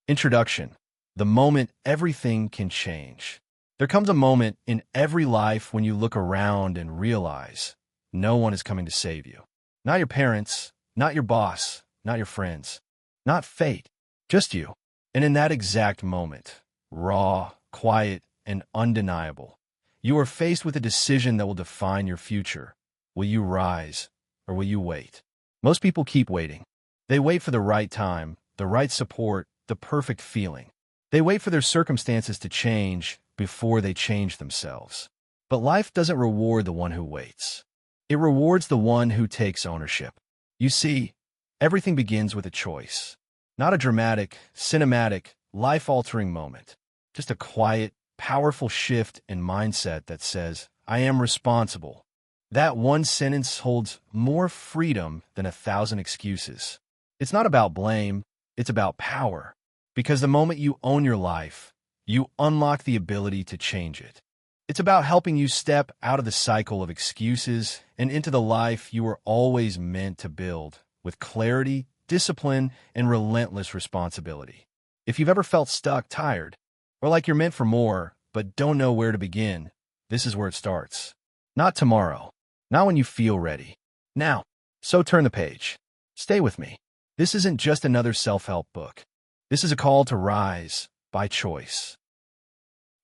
Introduction. The moment everything can change. There comes a moment in every life when you look around and realize no one is coming to save you. Not your parents, not your boss, not your friends, not fate, just you. And in that exact moment, raw, quiet, and undeniable, you are faced with a decision that will define your future. Will you rise, or will you wait? Most people keep waiting. They wait for the right time, the right support, the perfect feeling. They wait for their circumstances to change before they change themselves. But life doesn't reward the one who waits. It rewards the one who takes ownership. You see, everything begins with a choice. Not a dramatic, cinematic, life-altering moment. Just a quiet, powerful shift in mindset that says, I am responsible. That one sentence holds more freedom than 1,000 excuses. It's not about blame, it's about power. Because the moment you own your life, you unlock the ability to change it. It's about helping you step out of the cycle of excuses and into the life you were always meant to build, with clarity, discipline, and relentless responsibility. If you've ever felt stuck, tired, or like you're meant for more, but don't know where to begin, this is where it starts. Not tomorrow, not when you feel ready. Now. So turn the page. Stay with me. This isn't just another self-help book. This is a call to rise by choice.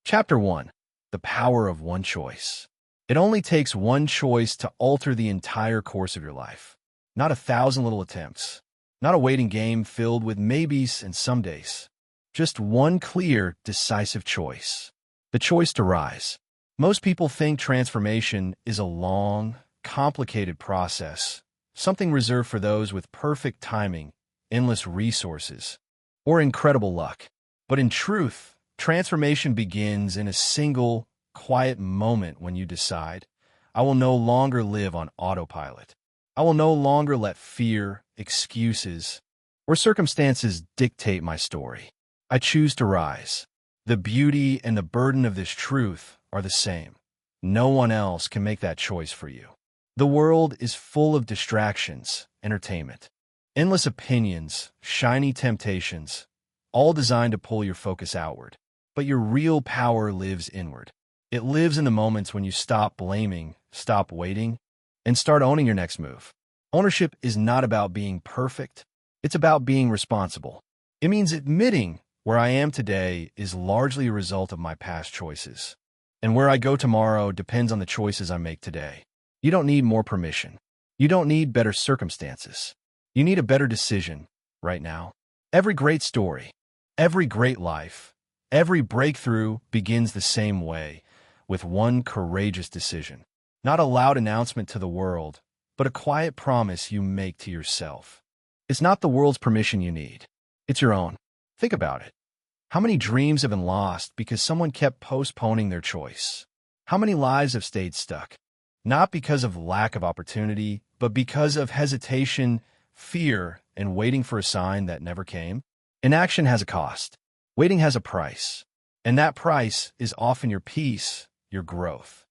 Chapter 1. The Power of One Choice. It only takes one choice to alter the entire course of your life. Not 1,000 little attempts. Not a waiting game filled with maybes and somedays. Just one clear, decisive choice. The choice to rise. Most people think transformation is a long, complicated process, something reserved for those with perfect timing, endless resources, or incredible luck. But in truth, transformation begins in a single, quiet moment when you decide, I will no longer live on autopilot. I will no longer let fear, excuses, or circumstances dictate my story. I choose to rise. The beauty and the burden of this truth are the same. No one else can make that choice for you. The world is full of distractions, entertainment, endless opinions, shiny temptations, all designed to pull your focus outward. But your real power lives inward. It lives in the moments when you stop blaming, stop waiting, and start owning your next move. Ownership is not about being perfect. It's about being responsible. It means admitting where I am today is largely a result of my past choices. And where I go tomorrow depends on the choices I make today. You don't need more permission. You don't need better circumstances. You need a better decision right now. Every great story, every great life, every breakthrough begins the same way, with one courageous decision. Not a loud announcement to the world, but a quiet promise you make to yourself. It's not the world's permission you need. It's your own. Think about it. How many dreams have been lost because someone kept postponing their choice? How many lives have stayed stuck? Not because of lack of opportunity, but because of hesitation, fear, and waiting for a sign that never came? Inaction has a cost. Waiting has a price. And that price is often your peace, your growth,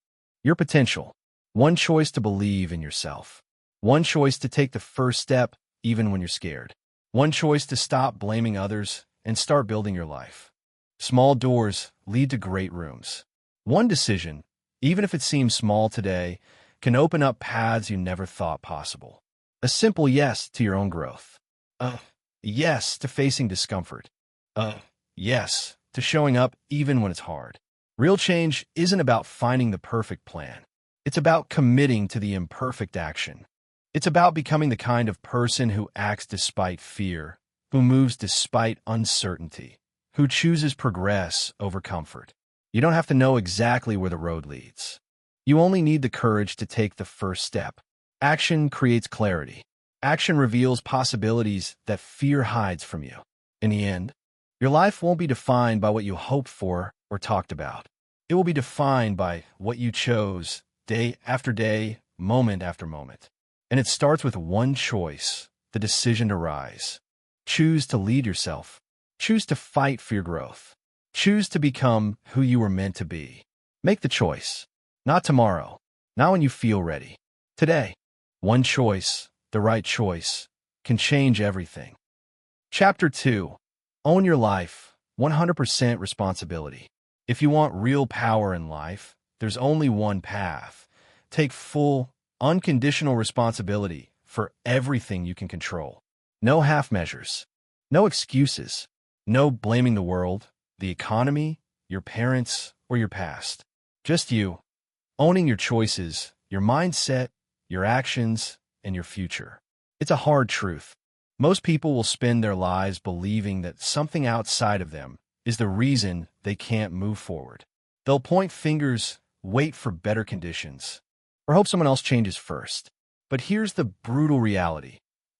your potential. One choice to believe in yourself. One choice to take the first step even when you're scared. One choice to stop blaming others and start building your life. Small doors lead to great rooms. One decision, even if it seems small today, can open up paths you never thought possible. A simple yes to your own growth. A yes to facing discomfort. A yes to showing up even when it's hard. Real change isn't about finding the perfect plan. It's about committing to the imperfect action. It's about becoming the kind of person who acts despite fear, who moves despite uncertainty, who chooses progress over comfort. You don't have to know exactly where the road leads. You only need the courage to take the first step. Action creates clarity. Action reveals possibilities that fear hides from you. In the end, your life won't be defined by what you hoped for or talked about. It will be defined by what you chose day after day, moment after moment. And it starts with one choice, the decision to rise. Choose to lead yourself. Choose to fight for your growth. Choose to become who you were meant to be. Make the choice. Not tomorrow. Not when you feel ready. Today. One choice, the right choice, can change everything. Chapter 2. Own your life, 100% responsibility. If you want real power in life, there's only one path. Take full, unconditional responsibility for everything you can control. No half measures. No excuses. No blaming the world, the economy, your parents, or your past. Just you, owning your choices, your mindset, your actions, and your future. It's a hard truth. Most people will spend their lives believing that something outside of them is the reason they can't move forward. They'll point fingers, wait for better conditions, or hope someone else changes first. But here's the brutal reality.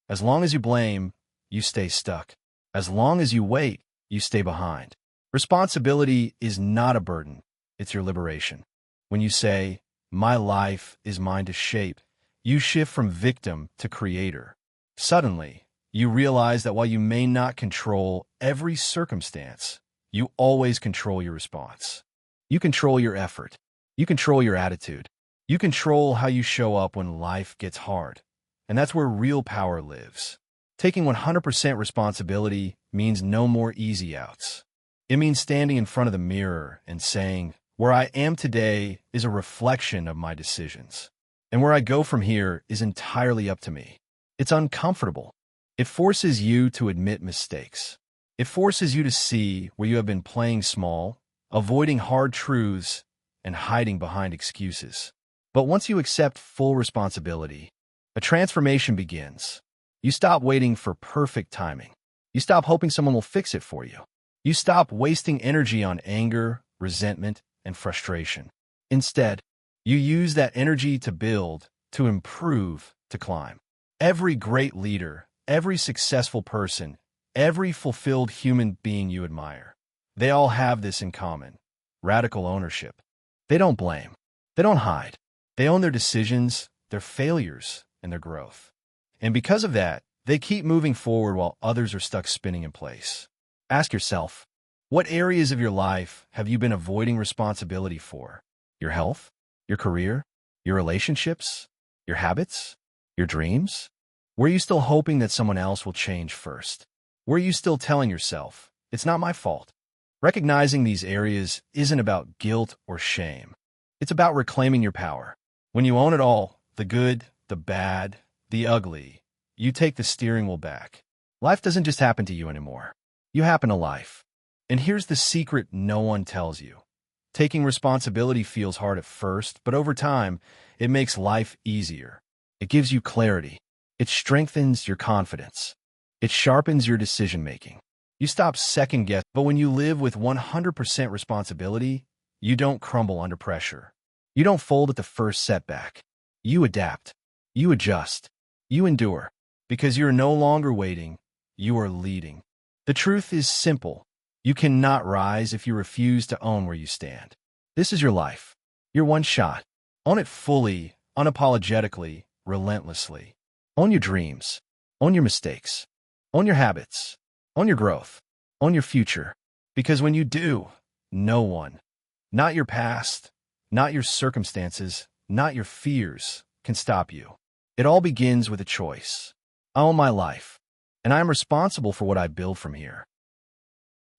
As long as you blame, you stay stuck. As long as you wait, you stay behind. Responsibility is not a burden. It's your liberation. When you say, "My life is mine to shape," you shift from victim to creator. Suddenly, you realize that while you may not control every circumstance, you always control your response. You control your effort. You control your attitude. You control how you show up when life gets hard. And that's where real power lives. Taking 100% responsibility means no more easy outs. It means standing in front of the mirror and saying, "Where I am today is a reflection of my decisions. And where I go from here is entirely up to me." It's uncomfortable. It forces you to admit mistakes. It forces you to see where you have been playing small, avoiding hard truths, and hiding behind excuses. But once you accept full responsibility, a transformation begins. You stop waiting for perfect timing. You stop hoping someone will fix it for you. You stop wasting energy on anger, resentment, and frustration. Instead, you use that energy to build, to improve, to climb. Every great leader, every successful person, every fulfilled human being you admire, they all have this in common: radical ownership. They don't blame. They don't hide. They own their decisions, their failures, and their growth. And because of that, they keep moving forward while others are stuck spinning in place. Ask yourself, what areas of your life have you been avoiding responsibility for? Your health? Your career? Your relationships? Your habits? Your dreams? Were you still hoping that someone else will change first? Were you still telling yourself, "It's not my fault"? Recognizing these areas isn't about guilt or shame. It's about reclaiming your power. When you own it all, the good, the bad, the ugly, you take the steering wheel back. Life doesn't just happen to you anymore. You happen to life. And here's the secret no one tells you. Taking responsibility feels hard at first, but over time, it makes life easier. It gives you clarity. It strengthens your confidence. It sharpens your decision-making. You stop second-guessing, but when you live with 100% responsibility, you don't crumble under pressure. You don't fold at the first setback. You adapt. You adjust. You endure. Because you're no longer waiting, you are leading. The truth is simple. You cannot rise if you refuse to own where you stand. This is your life. Your one shot. Own it fully, unapologetically, relentlessly. Own your dreams. Own your mistakes. Own your habits. Own your growth. Own your future. Because when you do, no one, not your past, not your circumstances, not your fears, can stop you. It all begins with a choice. I own my life, and I am responsible for what I build from here.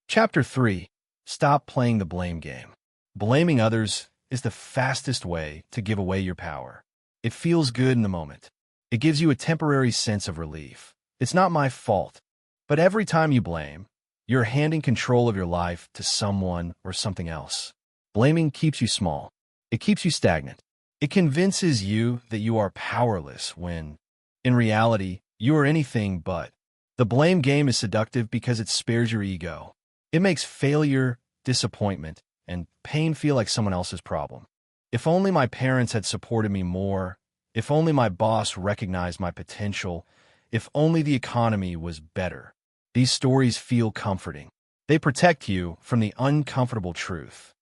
Chapter 3. Stop playing the blame game. Blaming others is the fastest way to give away your power. It feels good in the moment. It gives you a temporary sense of relief. It's not my fault. But every time you blame, you're handing control of your life to someone or something else. Blaming keeps you small. It keeps you stagnant. It convinces you that you are powerless when, in reality, you are anything but. The blame game is seductive because it spares your ego. It makes failure, disappointment, and pain feel like someone else's problem. If only my parents had supported me more, if only my boss recognized my potential, if only the economy was better. These stories feel comforting. They protect you from the uncomfortable truth.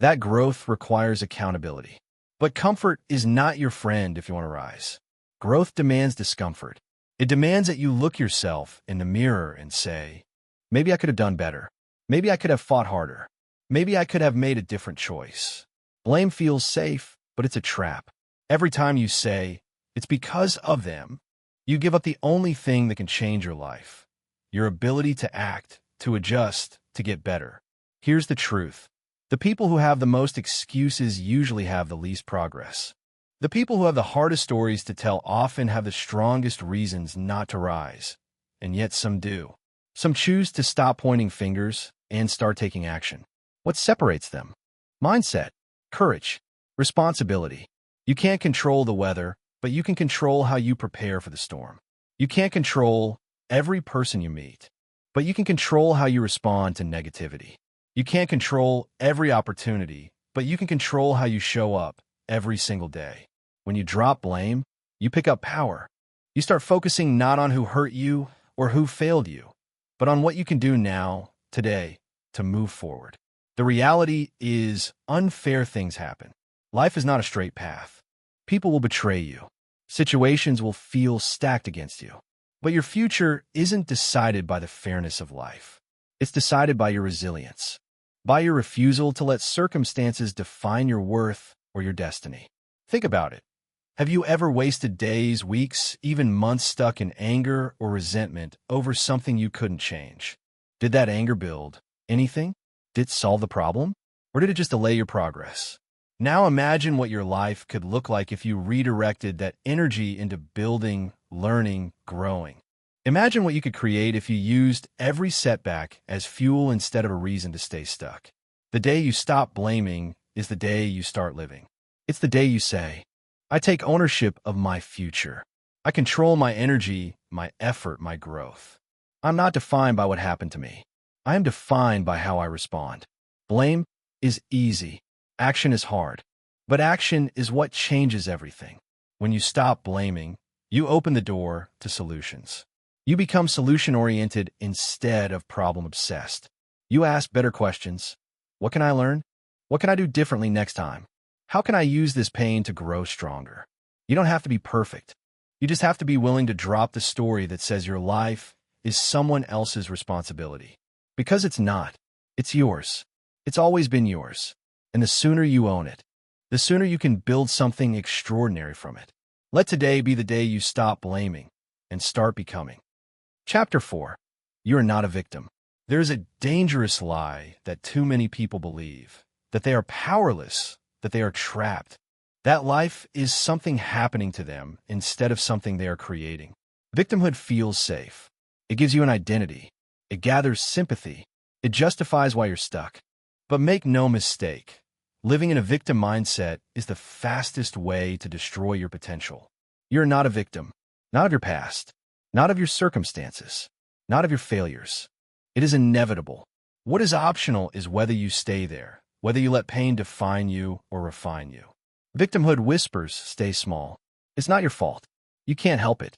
That growth requires accountability. But comfort is not your friend if you want to rise. Growth demands discomfort. It demands that you look yourself in the mirror and say, "Maybe I could have done better. Maybe I could have fought harder. Maybe I could have made a different choice." Blame feels safe, but it's a trap. Every time you say, "It's because of them," you give up the only thing that can change your life: your ability to act, to adjust, to get better. Here's the truth. The people who have the most excuses usually have the least progress. The people who have the hardest stories to tell often have the strongest reasons not to rise. And yet some do. Some choose to stop pointing fingers and start taking action. What separates them? Mindset, courage, responsibility. You can't control the weather, but you can control how you prepare for the storm. You can't control every person you meet, but you can control how you respond to negativity. You can't control every opportunity, but you can control how you show up every single day. When you drop blame, you pick up power. You start focusing not on who hurt you or who failed you, but on what you can do now, today, to move forward. The reality is unfair things happen. Life is not a straight path. People will betray you. Situations will feel stacked against you. But your future isn't decided by the fairness of life. It's decided by your resilience, by your refusal to let circumstances define your worth or your destiny. Think about it. Have you ever wasted days, weeks, even months stuck in anger or resentment over something you couldn't change? Did that anger build anything? Did it solve the problem? Or did it just delay your progress? Now imagine what your life could look like if you redirected that energy into building, learning, growing. Imagine what you could create if you used every setback as fuel instead of a reason to stay stuck. The day you stop blaming is the day you start living. It's the day you say, I take ownership of my future. I control my energy, my effort, my growth. I'm not defined by what happened to me. I am defined by how I respond. Blame is easy. Action is hard. But action is what changes everything. When you stop blaming, you open the door to solutions. You become solution-oriented instead of problem-obsessed. You ask better questions. What can I learn? What can I do differently next time? How can I use this pain to grow stronger? You don't have to be perfect. You just have to be willing to drop the story that says your life is someone else's responsibility. Because it's not. It's yours. It's always been yours. And the sooner you own it, the sooner you can build something extraordinary from it. Let today be the day you stop blaming and start becoming. Chapter 4. You are not a victim. There is a dangerous lie that too many people believe, that they are powerless, that they are trapped, that life is something happening to them instead of something they are creating. Victimhood feels safe. It gives you an identity. It gathers sympathy. It justifies why you're stuck. But make no mistake, living in a victim mindset is the fastest way to destroy your potential. You're not a victim, not of your past, not of your circumstances, not of your failures. It is inevitable. What is optional is whether you stay there, whether you let pain define you or refine you. Victimhood whispers, stay small. It's not your fault. You can't help it.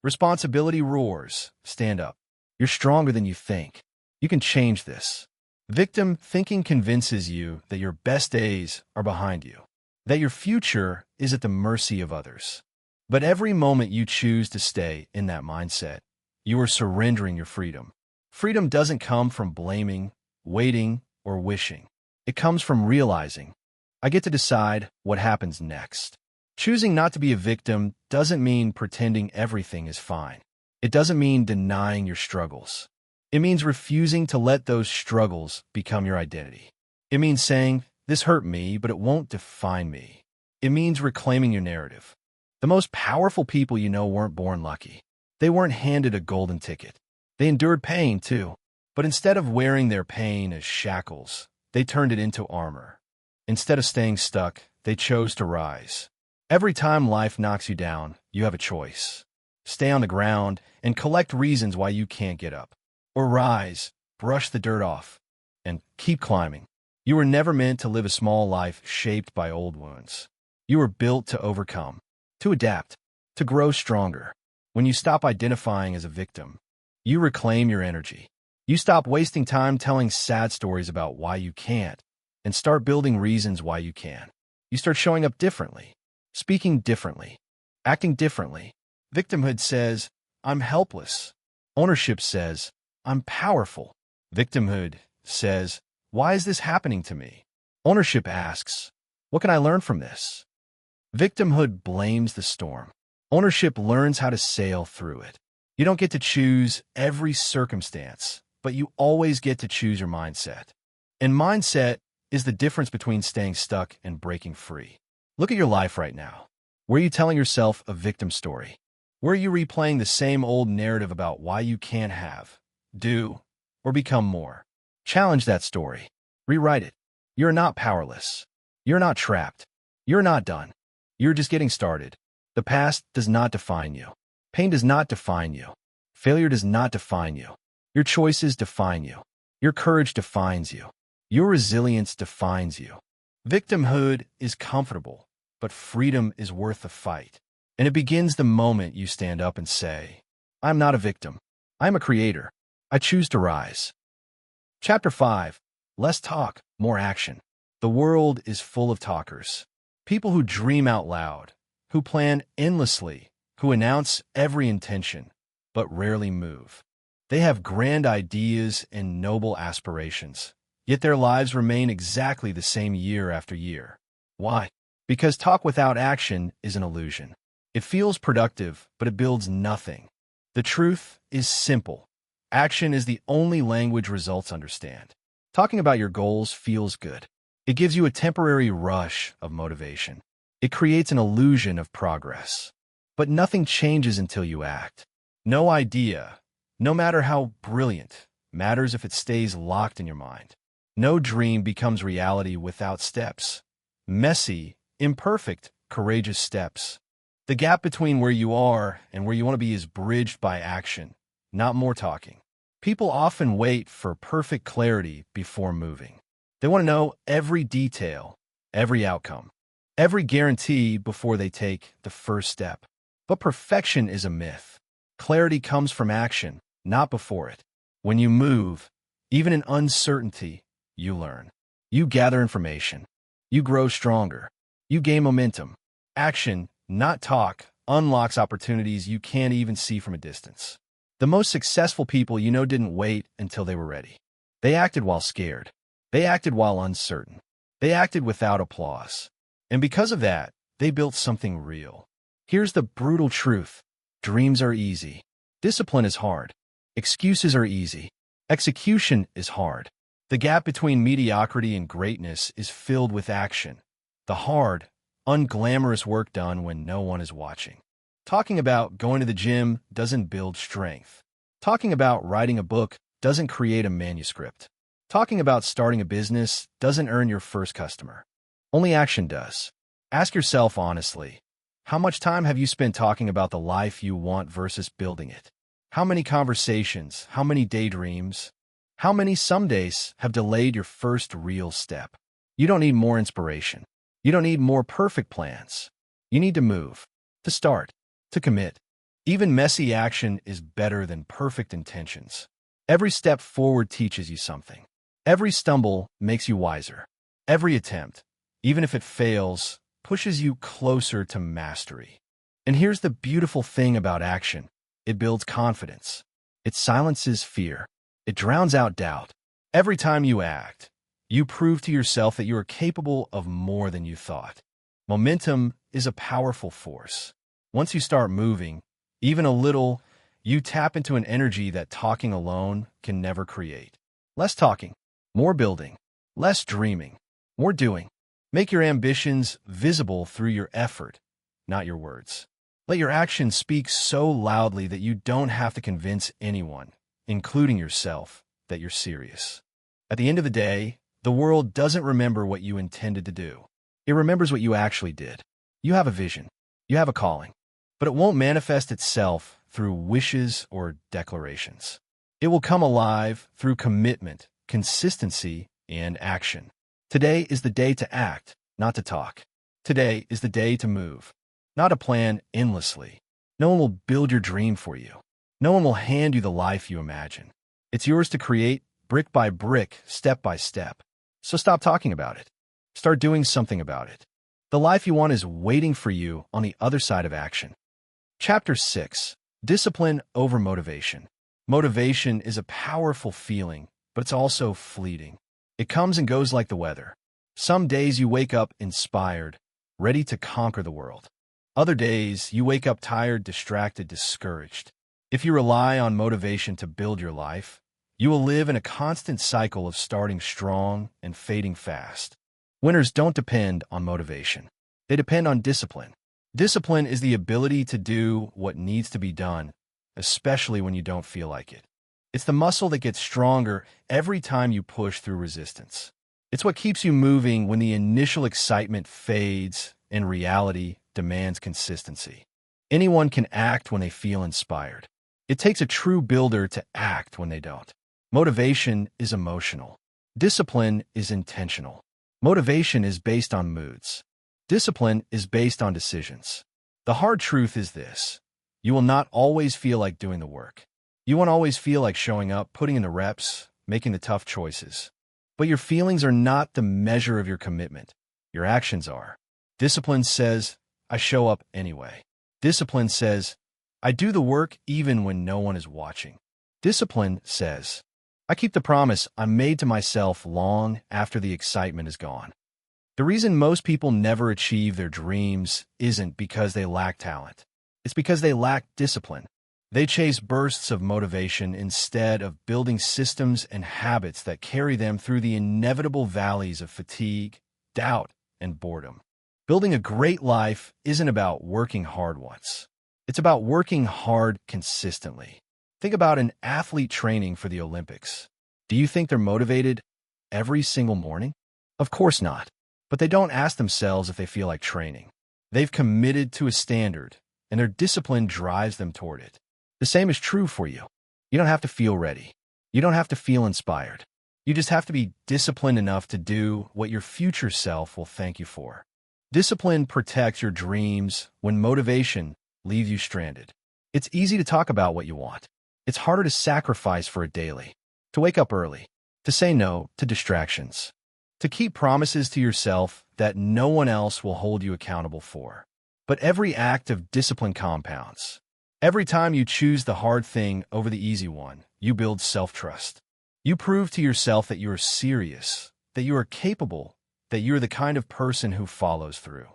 Responsibility roars, stand up. You're stronger than you think. You can change this. Victim thinking convinces you that your best days are behind you, that your future is at the mercy of others. But every moment you choose to stay in that mindset, you are surrendering your freedom. Freedom doesn't come from blaming, waiting, or wishing. It comes from realizing, I get to decide what happens next. Choosing not to be a victim doesn't mean pretending everything is fine. It doesn't mean denying your struggles. It means refusing to let those struggles become your identity. It means saying, this hurt me, but it won't define me. It means reclaiming your narrative. The most powerful people you know weren't born lucky. They weren't handed a golden ticket. They endured pain, too. But instead of wearing their pain as shackles, they turned it into armor. Instead of staying stuck, they chose to rise. Every time life knocks you down, you have a choice. Stay on the ground and collect reasons why you can't get up. Or rise, brush the dirt off, and keep climbing. You were never meant to live a small life shaped by old wounds. You were built to overcome, to adapt, to grow stronger. When you stop identifying as a victim, you reclaim your energy. You stop wasting time telling sad stories about why you can't, and start building reasons why you can. You start showing up differently, speaking differently, acting differently. Victimhood says, I'm helpless. Ownership says, I'm powerful. Victimhood says, why is this happening to me? Ownership asks, what can I learn from this? Victimhood blames the storm. Ownership learns how to sail through it. You don't get to choose every circumstance, but you always get to choose your mindset. And mindset is the difference between staying stuck and breaking free. Look at your life right now. Where are you telling yourself a victim story? Where are you replaying the same old narrative about why you can't have, do, or become more? Challenge that story. Rewrite it. You're not powerless. You're not trapped. You're not done. You're just getting started. The past does not define you. Pain does not define you. Failure does not define you. Your choices define you. Your courage defines you. Your resilience defines you. Victimhood is comfortable, but freedom is worth the fight. And it begins the moment you stand up and say, I'm not a victim. I'm a creator. I choose to rise. Chapter 5. Less talk, more action. The world is full of talkers. People who dream out loud, who plan endlessly, who announce every intention, but rarely move. They have grand ideas and noble aspirations, yet their lives remain exactly the same year after year. Why? Because talk without action is an illusion. It feels productive, but it builds nothing. The truth is simple. Action is the only language results understand. Talking about your goals feels good. It gives you a temporary rush of motivation. It creates an illusion of progress. But nothing changes until you act. No idea, no matter how brilliant, matters if it stays locked in your mind. No dream becomes reality without steps. Messy, imperfect, courageous steps. The gap between where you are and where you want to be is bridged by action, not more talking. People often wait for perfect clarity before moving. They want to know every detail, every outcome, every guarantee before they take the first step. But perfection is a myth. Clarity comes from action, not before it. When you move, even in uncertainty, you learn. You gather information. You grow stronger. You gain momentum. Action, not talk, unlocks opportunities you can't even see from a distance. The most successful people you know didn't wait until they were ready. They acted while scared. They acted while uncertain. They acted without applause. And because of that, they built something real. Here's the brutal truth. Dreams are easy. Discipline is hard. Excuses are easy. Execution is hard. The gap between mediocrity and greatness is filled with action. The hard, unglamorous work done when no one is watching. Talking about going to the gym doesn't build strength. Talking about writing a book doesn't create a manuscript. Talking about starting a business doesn't earn your first customer. Only action does. Ask yourself honestly, how much time have you spent talking about the life you want versus building it? How many conversations, how many daydreams, how many some days have delayed your first real step? You don't need more inspiration. You don't need more perfect plans. You need to move, to start, to commit. Even messy action is better than perfect intentions. Every step forward teaches you something. Every stumble makes you wiser. Every attempt, even if it fails, pushes you closer to mastery. And here's the beautiful thing about action. It builds confidence. It silences fear. It drowns out doubt. Every time you act, you prove to yourself that you are capable of more than you thought. Momentum is a powerful force. Once you start moving, even a little, you tap into an energy that talking alone can never create. Less talking, more building, less dreaming, more doing. Make your ambitions visible through your effort, not your words. Let your actions speak so loudly that you don't have to convince anyone, including yourself, that you're serious. At the end of the day, the world doesn't remember what you intended to do. It remembers what you actually did. You have a vision. You have a calling. But it won't manifest itself through wishes or declarations. It will come alive through commitment, consistency, and action. Today is the day to act, not to talk. Today is the day to move, not to plan endlessly. No one will build your dream for you. No one will hand you the life you imagine. It's yours to create, brick by brick, step by step. So stop talking about it. Start doing something about it. The life you want is waiting for you on the other side of action. Chapter 6. Discipline over motivation. Motivation is a powerful feeling, but it's also fleeting. It comes and goes like the weather. Some days you wake up inspired, ready to conquer the world. Other days you wake up tired, distracted, discouraged. If you rely on motivation to build your life, You will live in a constant cycle of starting strong and fading fast. Winners don't depend on motivation. They depend on discipline. Discipline is the ability to do what needs to be done, especially when you don't feel like it. It's the muscle that gets stronger every time you push through resistance. It's what keeps you moving when the initial excitement fades and reality demands consistency. Anyone can act when they feel inspired. It takes a true builder to act when they don't. Motivation is emotional. Discipline is intentional. Motivation is based on moods. Discipline is based on decisions. The hard truth is this: you will not always feel like doing the work. You won't always feel like showing up, putting in the reps, making the tough choices. But your feelings are not the measure of your commitment. Your actions are. Discipline says, I show up anyway. Discipline says, I do the work even when no one is watching. Discipline says, I keep the promise I made to myself long after the excitement is gone. The reason most people never achieve their dreams isn't because they lack talent. It's because they lack discipline. They chase bursts of motivation instead of building systems and habits that carry them through the inevitable valleys of fatigue, doubt, and boredom. Building a great life isn't about working hard once. It's about working hard consistently. Think about an athlete training for the Olympics. Do you think they're motivated every single morning? Of course not. But they don't ask themselves if they feel like training. They've committed to a standard, and their discipline drives them toward it. The same is true for you. You don't have to feel ready. You don't have to feel inspired. You just have to be disciplined enough to do what your future self will thank you for. Discipline protects your dreams when motivation leaves you stranded. It's easy to talk about what you want. It's harder to sacrifice for it daily, to wake up early, to say no to distractions, to keep promises to yourself that no one else will hold you accountable for. But every act of discipline compounds. Every time you choose the hard thing over the easy one, you build self-trust. You prove to yourself that you are serious, that you are capable, that you're the kind of person who follows through.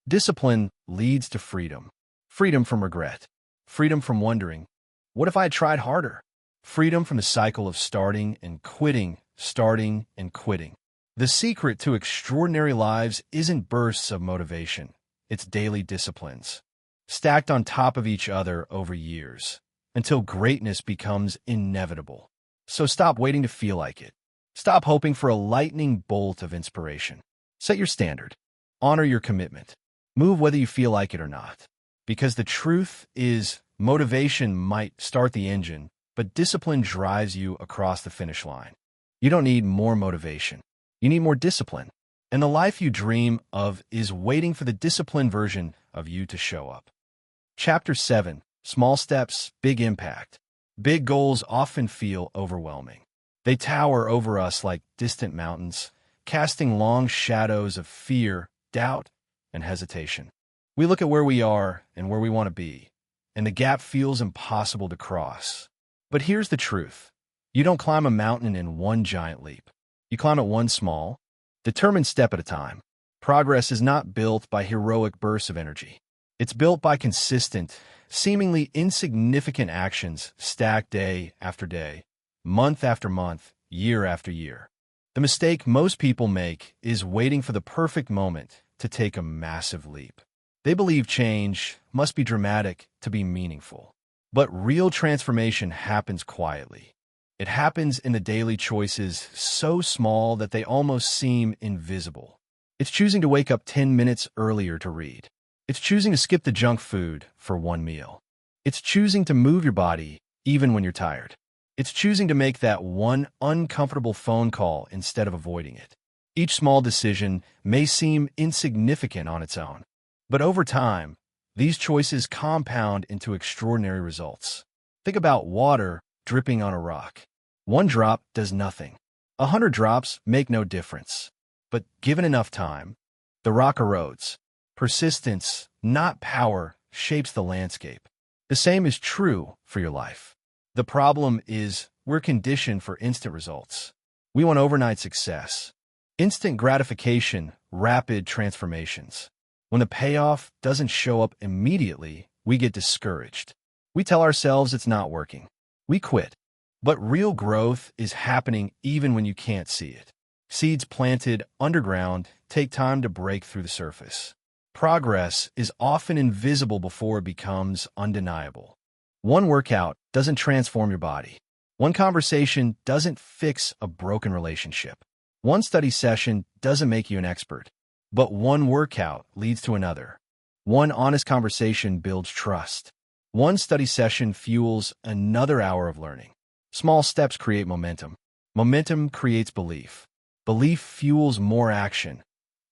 Discipline leads to freedom. Freedom from regret. Freedom from wondering, what if I had tried harder? Freedom from the cycle of starting and quitting, starting and quitting. The secret to extraordinary lives isn't bursts of motivation. It's daily disciplines, stacked on top of each other over years, until greatness becomes inevitable. So stop waiting to feel like it. Stop hoping for a lightning bolt of inspiration. Set your standard. Honor your commitment. Move whether you feel like it or not. Because the truth is, motivation might start the engine, but discipline drives you across the finish line. You don't need more motivation. You need more discipline. And the life you dream of is waiting for the disciplined version of you to show up. Chapter 7. Small steps, big impact. Big goals often feel overwhelming. They tower over us like distant mountains, casting long shadows of fear, doubt, and hesitation. We look at where we are and where we want to be, and the gap feels impossible to cross. But here's the truth. You don't climb a mountain in one giant leap. You climb it one small, determined step at a time. Progress is not built by heroic bursts of energy. It's built by consistent, seemingly insignificant actions stacked day after day, month after month, year after year. The mistake most people make is waiting for the perfect moment to take a massive leap. They believe change must be dramatic to be meaningful. But real transformation happens quietly. It happens in the daily choices so small that they almost seem invisible. It's choosing to wake up 10 minutes earlier to read. It's choosing to skip the junk food for one meal. It's choosing to move your body even when you're tired. It's choosing to make that one uncomfortable phone call instead of avoiding it. Each small decision may seem insignificant on its own, but over time, these choices compound into extraordinary results. Think about water dripping on a rock. One drop does nothing. 100 drops make no difference. But given enough time, the rock erodes. Persistence, not power, shapes the landscape. The same is true for your life. The problem is we're conditioned for instant results. We want overnight success, instant gratification, rapid transformations. When the payoff doesn't show up immediately, we get discouraged. We tell ourselves it's not working. We quit. But real growth is happening even when you can't see it. Seeds planted underground take time to break through the surface. Progress is often invisible before it becomes undeniable. One workout doesn't transform your body. One conversation doesn't fix a broken relationship. One study session doesn't make you an expert. But one workout leads to another. One honest conversation builds trust. One study session fuels another hour of learning. Small steps create momentum. Momentum creates belief. Belief fuels more action.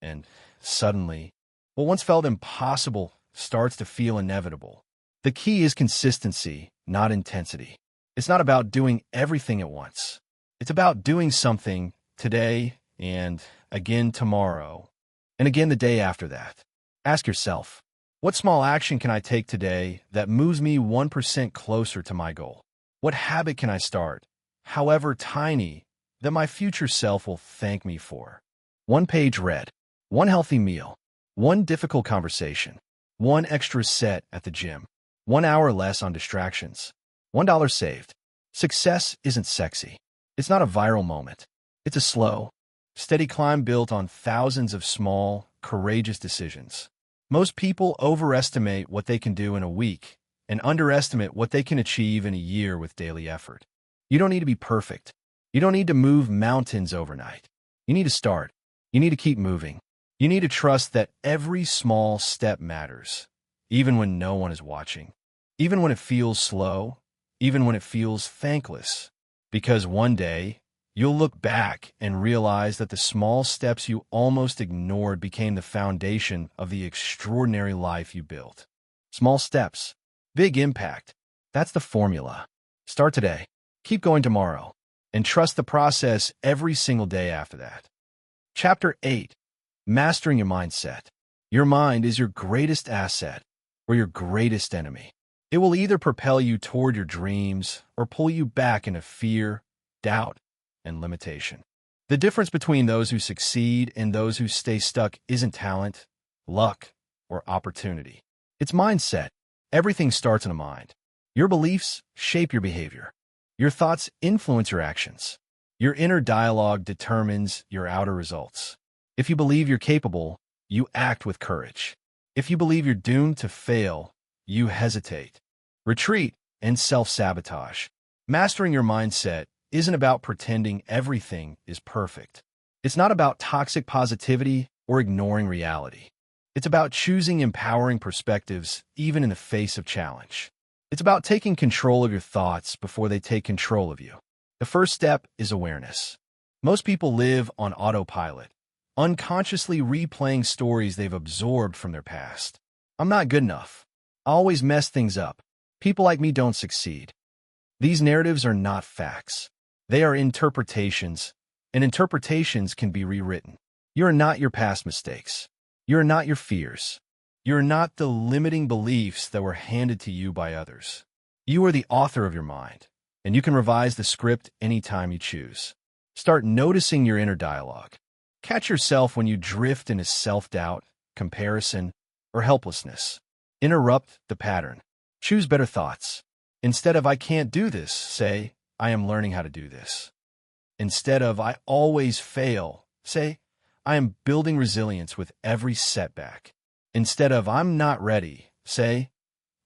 And suddenly, what once felt impossible starts to feel inevitable. The key is consistency, not intensity. It's not about doing everything at once. It's about doing something today and again tomorrow and again the day after that. Ask yourself, what small action can I take today that moves me 1% closer to my goal? What habit can I start, however tiny, that my future self will thank me for? One page read, one healthy meal, one difficult conversation, one extra set at the gym, 1 hour less on distractions, $1 saved. Success isn't sexy. It's not a viral moment. It's a slow, steady climb built on thousands of small, courageous decisions. Most people overestimate what they can do in a week and underestimate what they can achieve in a year with daily effort. You don't need to be perfect. You don't need to move mountains overnight. You need to start. You need to keep moving. You need to trust that every small step matters, even when no one is watching, even when it feels slow, even when it feels thankless. Because one day, you'll look back and realize that the small steps you almost ignored became the foundation of the extraordinary life you built. Small steps, big impact. That's the formula. Start today, keep going tomorrow, and trust the process every single day after that. Chapter 8. Mastering your mindset. Your mind is your greatest asset or your greatest enemy. It will either propel you toward your dreams or pull you back into fear, doubt, and limitation. The difference between those who succeed and those who stay stuck isn't talent, luck, or opportunity. It's mindset. Everything starts in the mind. Your beliefs shape your behavior. Your thoughts influence your actions. Your inner dialogue determines your outer results. If you believe you're capable, you act with courage. If you believe you're doomed to fail, you hesitate, retreat, and self-sabotage. Mastering your mindset isn't about pretending everything is perfect. It's not about toxic positivity or ignoring reality. It's about choosing empowering perspectives even in the face of challenge. It's about taking control of your thoughts before they take control of you. The first step is awareness. Most people live on autopilot, unconsciously replaying stories they've absorbed from their past. I'm not good enough. I always mess things up. People like me don't succeed. These narratives are not facts. They are interpretations, and interpretations can be rewritten. You're not your past mistakes. You're not your fears. You're not the limiting beliefs that were handed to you by others. You are the author of your mind, and you can revise the script anytime you choose. Start noticing your inner dialogue. Catch yourself when you drift into self-doubt, comparison, or helplessness. Interrupt the pattern. Choose better thoughts. Instead of "I can't do this," say "I am learning how to do this." Instead of "I always fail," say "I am building resilience with every setback." Instead of "I'm not ready," say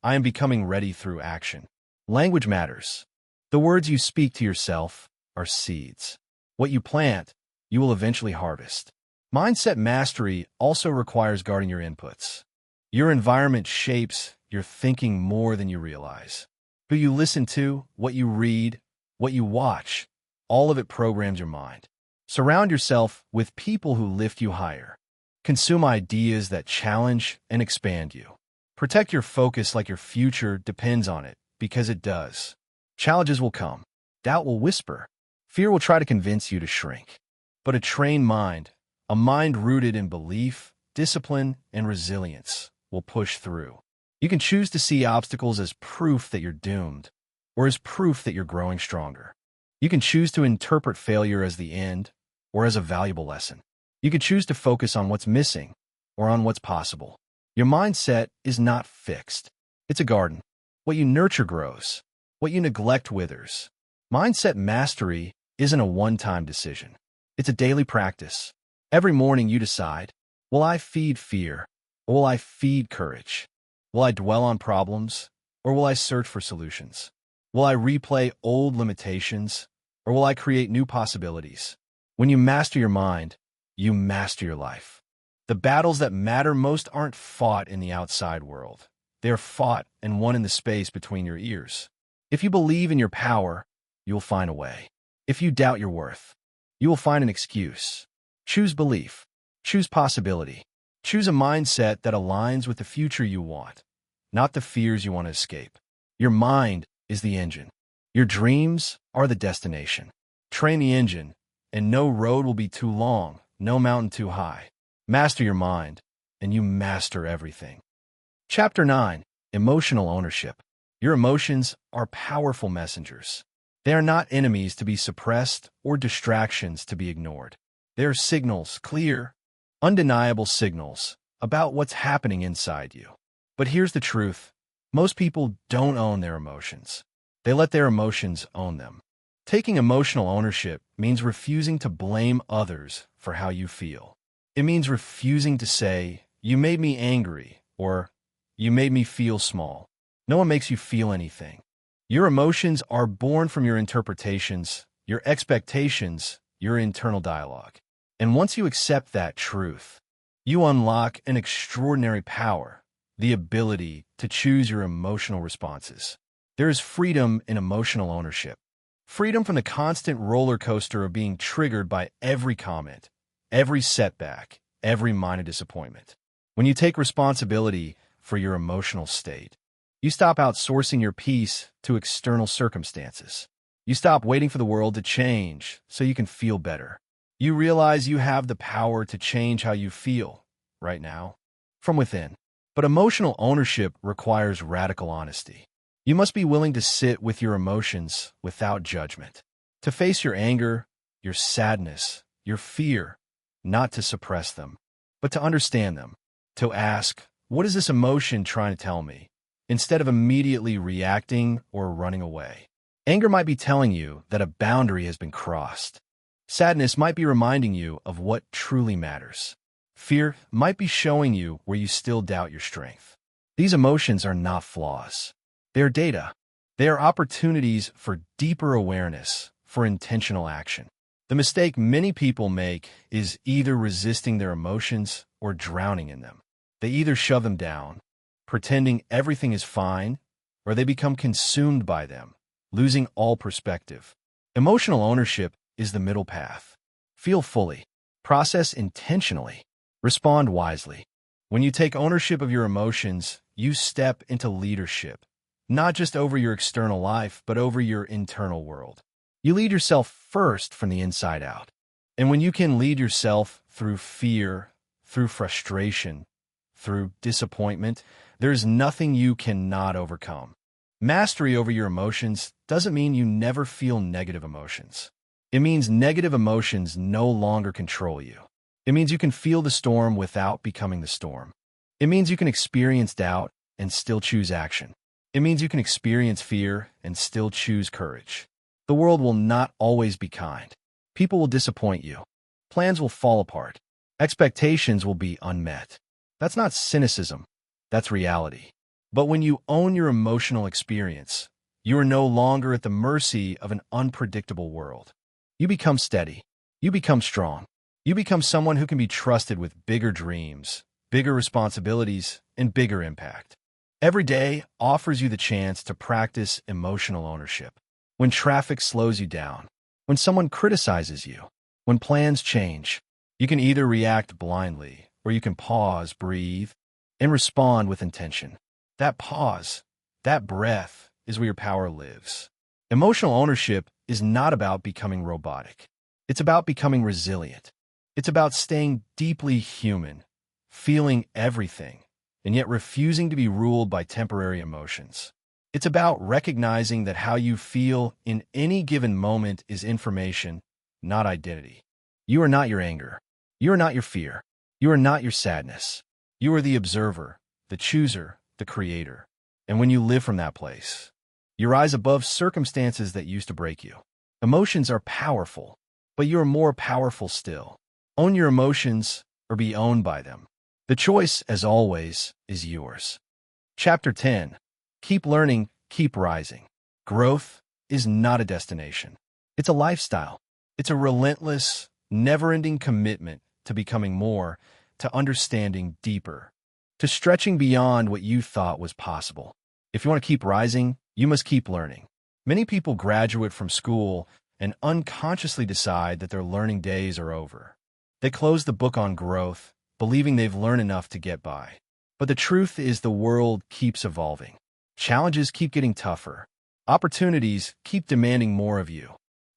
"I am becoming ready through action." Language matters. The words you speak to yourself are seeds. What you plant, you will eventually harvest. Mindset mastery also requires guarding your inputs. Your environment shapes your thinking more than you realize. Who you listen to, what you read, what you watch, all of it programs your mind. Surround yourself with people who lift you higher. Consume ideas that challenge and expand you. Protect your focus like your future depends on it, because it does. Challenges will come. Doubt will whisper. Fear will try to convince you to shrink. But a trained mind, a mind rooted in belief, discipline, and resilience, will push through. You can choose to see obstacles as proof that you're doomed, or as proof that you're growing stronger. You can choose to interpret failure as the end, or as a valuable lesson. You can choose to focus on what's missing, or on what's possible. Your mindset is not fixed. It's a garden. What you nurture grows. What you neglect withers. Mindset mastery isn't a one-time decision. It's a daily practice. Every morning you decide, will I feed fear, or will I feed courage? Will I dwell on problems, or will I search for solutions? Will I replay old limitations, or will I create new possibilities? When you master your mind, you master your life. The battles that matter most aren't fought in the outside world. They are fought and won in the space between your ears. If you believe in your power, you'll find a way. If you doubt your worth, you will find an excuse. Choose belief. Choose possibility. Choose a mindset that aligns with the future you want, not the fears you want to escape. Your mind is the engine. Your dreams are the destination. Train the engine, and no road will be too long, no mountain too high. Master your mind, and you master everything. Chapter 9. Emotional Ownership. Your emotions are powerful messengers. They are not enemies to be suppressed or distractions to be ignored. They are signals, clear, undeniable signals about what's happening inside you. But here's the truth. Most people don't own their emotions. They let their emotions own them. Taking emotional ownership means refusing to blame others for how you feel. It means refusing to say, you made me angry, or you made me feel small. No one makes you feel anything. Your emotions are born from your interpretations, your expectations, your internal dialogue. And once you accept that truth, you unlock an extraordinary power, the ability to choose your emotional responses. There is freedom in emotional ownership. Freedom from the constant roller coaster of being triggered by every comment, every setback, every minor disappointment. When you take responsibility for your emotional state, you stop outsourcing your peace to external circumstances. You stop waiting for the world to change so you can feel better. You realize you have the power to change how you feel right now, from within. But emotional ownership requires radical honesty. You must be willing to sit with your emotions without judgment, to face your anger, your sadness, your fear, not to suppress them, but to understand them, to ask, what is this emotion trying to tell me, instead of immediately reacting or running away. Anger might be telling you that a boundary has been crossed. Sadness might be reminding you of what truly matters. Fear might be showing you where you still doubt your strength. These emotions are not flaws. They are data. They are opportunities for deeper awareness, for intentional action. The mistake many people make is either resisting their emotions or drowning in them. They either shove them down, pretending everything is fine, or they become consumed by them, losing all perspective. Emotional ownership is the middle path. Feel fully. Process intentionally. Respond wisely. When you take ownership of your emotions, you step into leadership, not just over your external life, but over your internal world. You lead yourself first from the inside out. And when you can lead yourself through fear, through frustration, through disappointment, there's nothing you cannot overcome. Mastery over your emotions doesn't mean you never feel negative emotions. It means negative emotions no longer control you. It means you can feel the storm without becoming the storm. It means you can experience doubt and still choose action. It means you can experience fear and still choose courage. The world will not always be kind. People will disappoint you. Plans will fall apart. Expectations will be unmet. That's not cynicism. That's reality. But when you own your emotional experience, you are no longer at the mercy of an unpredictable world. You become steady. You become strong. You become someone who can be trusted with bigger dreams, bigger responsibilities, and bigger impact. Every day offers you the chance to practice emotional ownership. When traffic slows you down, when someone criticizes you, when plans change, you can either react blindly or you can pause, breathe, and respond with intention. That pause, that breath, is where your power lives. Emotional ownership is not about becoming robotic. It's about becoming resilient. It's about staying deeply human, feeling everything, and yet refusing to be ruled by temporary emotions. It's about recognizing that how you feel in any given moment is information, not identity. You are not your anger. You are not your fear. You are not your sadness. You are the observer, the chooser, the creator. And when you live from that place, You rise above circumstances that used to break you. Emotions are powerful, but you are more powerful still. Own your emotions or be owned by them. The choice, as always, is yours. Chapter 10. Keep learning, keep rising. Growth is not a destination. It's a lifestyle. It's a relentless, never-ending commitment to becoming more, to understanding deeper, to stretching beyond what you thought was possible. If you want to keep rising, you must keep learning. Many people graduate from school and unconsciously decide that their learning days are over. They close the book on growth, believing they've learned enough to get by. But the truth is the world keeps evolving. Challenges keep getting tougher. Opportunities keep demanding more of you.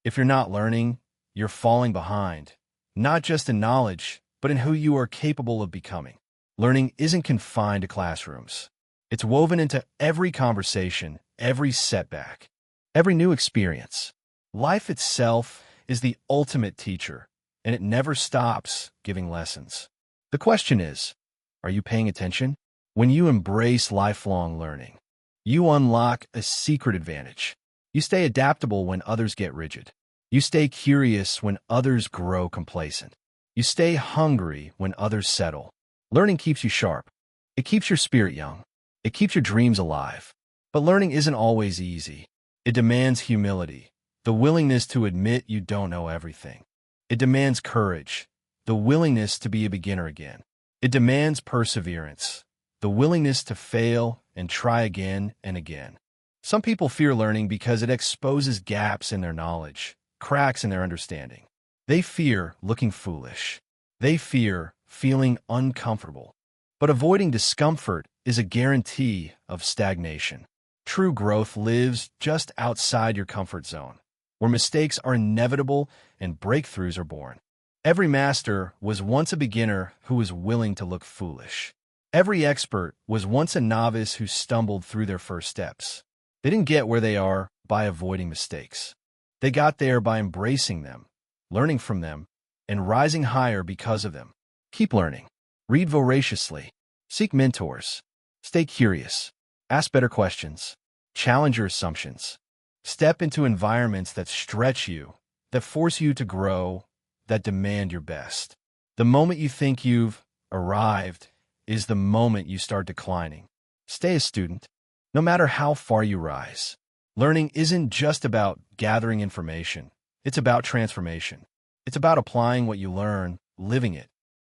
If you're not learning, you're falling behind, not just in knowledge, but in who you are capable of becoming. Learning isn't confined to classrooms. It's woven into every conversation, every setback, every new experience. Life itself is the ultimate teacher, and it never stops giving lessons. The question is, are you paying attention? When you embrace lifelong learning, you unlock a secret advantage. You stay adaptable when others get rigid. You stay curious when others grow complacent. You stay hungry when others settle. Learning keeps you sharp. It keeps your spirit young. It keeps your dreams alive. But learning isn't always easy. It demands humility, the willingness to admit you don't know everything. It demands courage, the willingness to be a beginner again. It demands perseverance, the willingness to fail and try again and again. Some people fear learning because it exposes gaps in their knowledge, cracks in their understanding. They fear looking foolish. They fear feeling uncomfortable. But avoiding discomfort is a guarantee of stagnation. True growth lives just outside your comfort zone, where mistakes are inevitable and breakthroughs are born. Every master was once a beginner who was willing to look foolish. Every expert was once a novice who stumbled through their first steps. They didn't get where they are by avoiding mistakes. They got there by embracing them, learning from them, and rising higher because of them. Keep learning. Read voraciously. Seek mentors. Stay curious. Ask better questions. Challenge your assumptions. Step into environments that stretch you, that force you to grow, that demand your best. The moment you think you've arrived is the moment you start declining. Stay a student, no matter how far you rise. Learning isn't just about gathering information. It's about transformation. It's about applying what you learn, living it,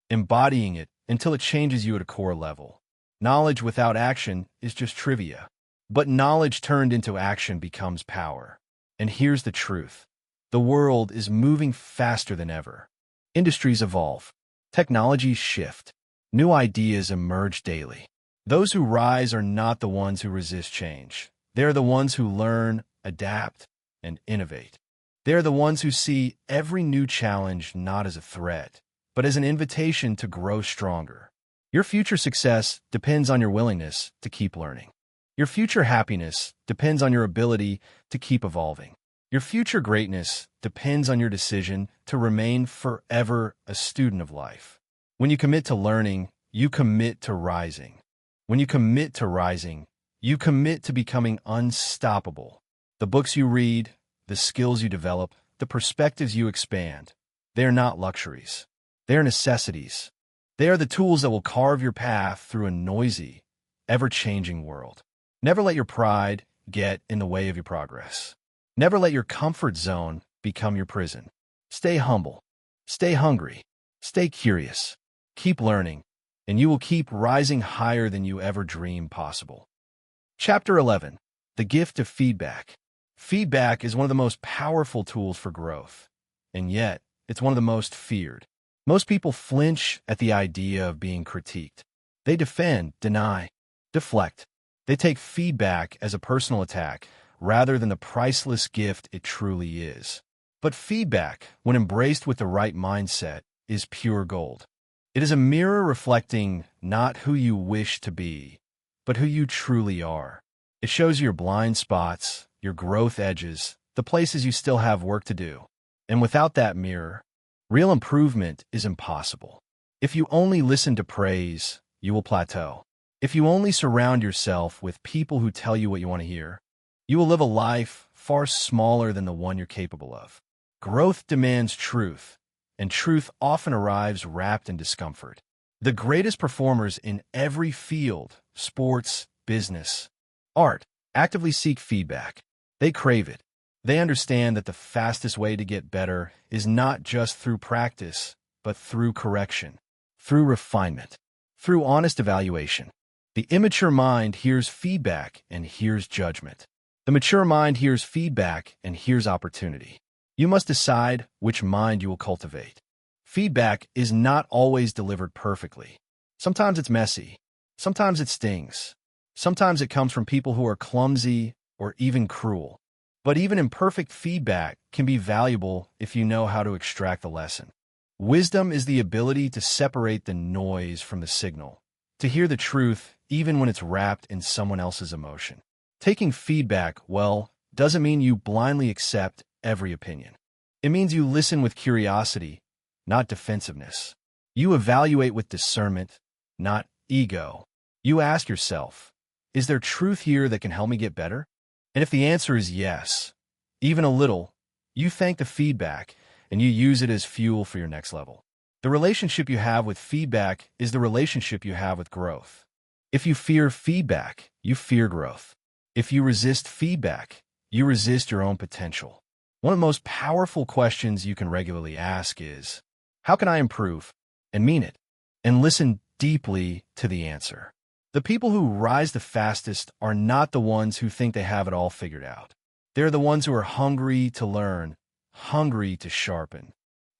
embodying it until it changes you at a core level. Knowledge without action is just trivia. But knowledge turned into action becomes power. And here's the truth. The world is moving faster than ever. Industries evolve. Technologies shift. New ideas emerge daily. Those who rise are not the ones who resist change. They're the ones who learn, adapt, and innovate. They're the ones who see every new challenge not as a threat, but as an invitation to grow stronger. Your future success depends on your willingness to keep learning. Your future happiness depends on your ability to keep evolving. Your future greatness depends on your decision to remain forever a student of life. When you commit to learning, you commit to rising. When you commit to rising, you commit to becoming unstoppable. The books you read, the skills you develop, the perspectives you expand, they are not luxuries. They are necessities. They are the tools that will carve your path through a noisy, ever-changing world. Never let your pride get in the way of your progress. Never let your comfort zone become your prison. Stay humble. Stay hungry. Stay curious. Keep learning, and you will keep rising higher than you ever dreamed possible. Chapter 11. The Gift of Feedback. Feedback is one of the most powerful tools for growth, and yet it's one of the most feared. Most people flinch at the idea of being critiqued. They defend, deny, deflect. They take feedback as a personal attack rather than the priceless gift it truly is. But feedback, when embraced with the right mindset, is pure gold. It is a mirror reflecting not who you wish to be, but who you truly are. It shows your blind spots, your growth edges, the places you still have work to do. And without that mirror, real improvement is impossible. If you only listen to praise, you will plateau. If you only surround yourself with people who tell you what you want to hear, You will live a life far smaller than the one you're capable of. Growth demands truth, and truth often arrives wrapped in discomfort. The greatest performers in every field, sports, business, art, actively seek feedback. They crave it. They understand that the fastest way to get better is not just through practice, but through correction, through refinement, through honest evaluation. The immature mind hears feedback and hears judgment. The mature mind hears feedback and hears opportunity. You must decide which mind you will cultivate. Feedback is not always delivered perfectly. Sometimes it's messy. Sometimes it stings. Sometimes it comes from people who are clumsy or even cruel. But even imperfect feedback can be valuable if you know how to extract the lesson. Wisdom is the ability to separate the noise from the signal, to hear the truth even when it's wrapped in someone else's emotion. Taking feedback, well, doesn't mean you blindly accept every opinion. It means you listen with curiosity, not defensiveness. You evaluate with discernment, not ego. You ask yourself, is there truth here that can help me get better? And if the answer is yes, even a little, you thank the feedback and you use it as fuel for your next level. The relationship you have with feedback is the relationship you have with growth. If you fear feedback, you fear growth. If you resist feedback, you resist your own potential. One of the most powerful questions you can regularly ask is, how can I improve? And mean it. And listen deeply to the answer. The people who rise the fastest are not the ones who think they have it all figured out. They're the ones who are hungry to learn, hungry to sharpen,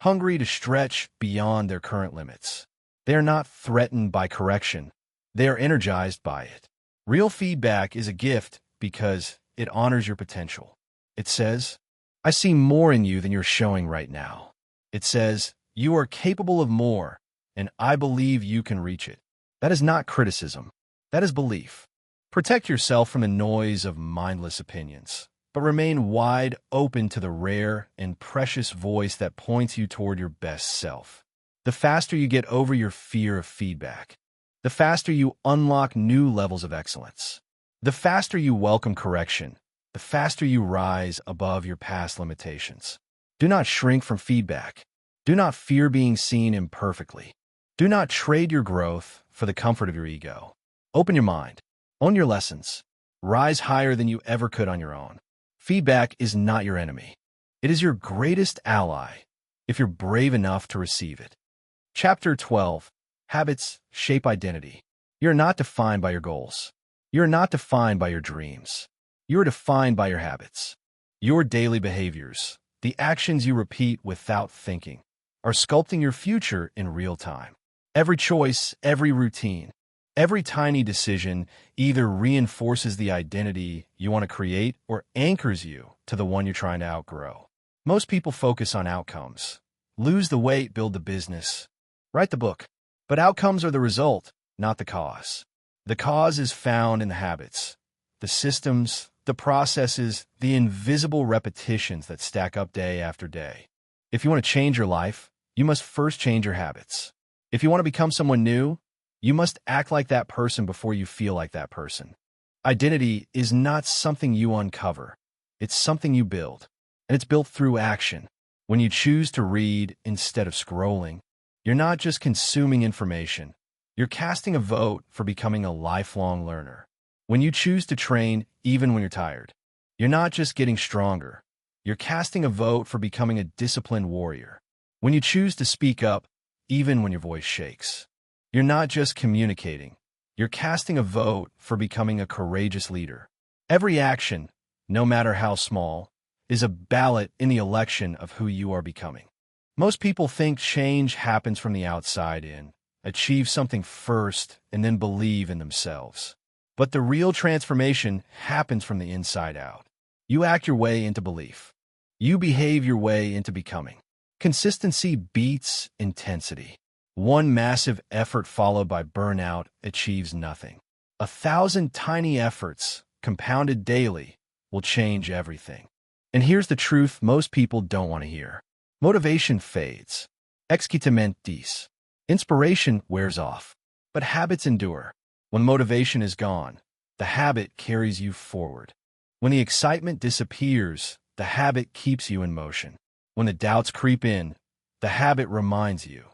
hungry to stretch beyond their current limits. They are not threatened by correction. They are energized by it. Real feedback is a gift because it honors your potential. It says, I see more in you than you're showing right now. It says, you are capable of more, and I believe you can reach it. That is not criticism. That is belief. Protect yourself from the noise of mindless opinions, but remain wide open to the rare and precious voice that points you toward your best self. The faster you get over your fear of feedback, the faster you unlock new levels of excellence. The faster you welcome correction, the faster you rise above your past limitations. Do not shrink from feedback. Do not fear being seen imperfectly. Do not trade your growth for the comfort of your ego. Open your mind. Own your lessons. Rise higher than you ever could on your own. Feedback is not your enemy. It is your greatest ally, if you're brave enough to receive it. Chapter 12. Habits shape identity. You're not defined by your goals. You're not defined by your dreams. You're defined by your habits. Your daily behaviors, the actions you repeat without thinking, are sculpting your future in real time. Every choice, every routine, every tiny decision either reinforces the identity you want to create or anchors you to the one you're trying to outgrow. Most people focus on outcomes. Lose the weight, build the business, write the book. But outcomes are the result, not the cause. The cause is found in the habits, the systems, the processes, the invisible repetitions that stack up day after day. If you want to change your life, you must first change your habits. If you want to become someone new, you must act like that person before you feel like that person. Identity is not something you uncover. It's something you build. And it's built through action. When you choose to read instead of scrolling, you're not just consuming information. You're casting a vote for becoming a lifelong learner. When you choose to train even when you're tired, you're not just getting stronger. You're casting a vote for becoming a disciplined warrior. When you choose to speak up even when your voice shakes, you're not just communicating. You're casting a vote for becoming a courageous leader. Every action, no matter how small, is a ballot in the election of who you are becoming. Most people think change happens from the outside in, achieve something first, and then believe in themselves. But the real transformation happens from the inside out. You act your way into belief. You behave your way into becoming. Consistency beats intensity. One massive effort followed by burnout achieves nothing. 1,000 tiny efforts, compounded daily, will change everything. And here's the truth most people don't want to hear. Motivation fades. Excitement dies. Inspiration wears off. But habits endure. When motivation is gone, the habit carries you forward. When the excitement disappears, the habit keeps you in motion. When the doubts creep in, the habit reminds you,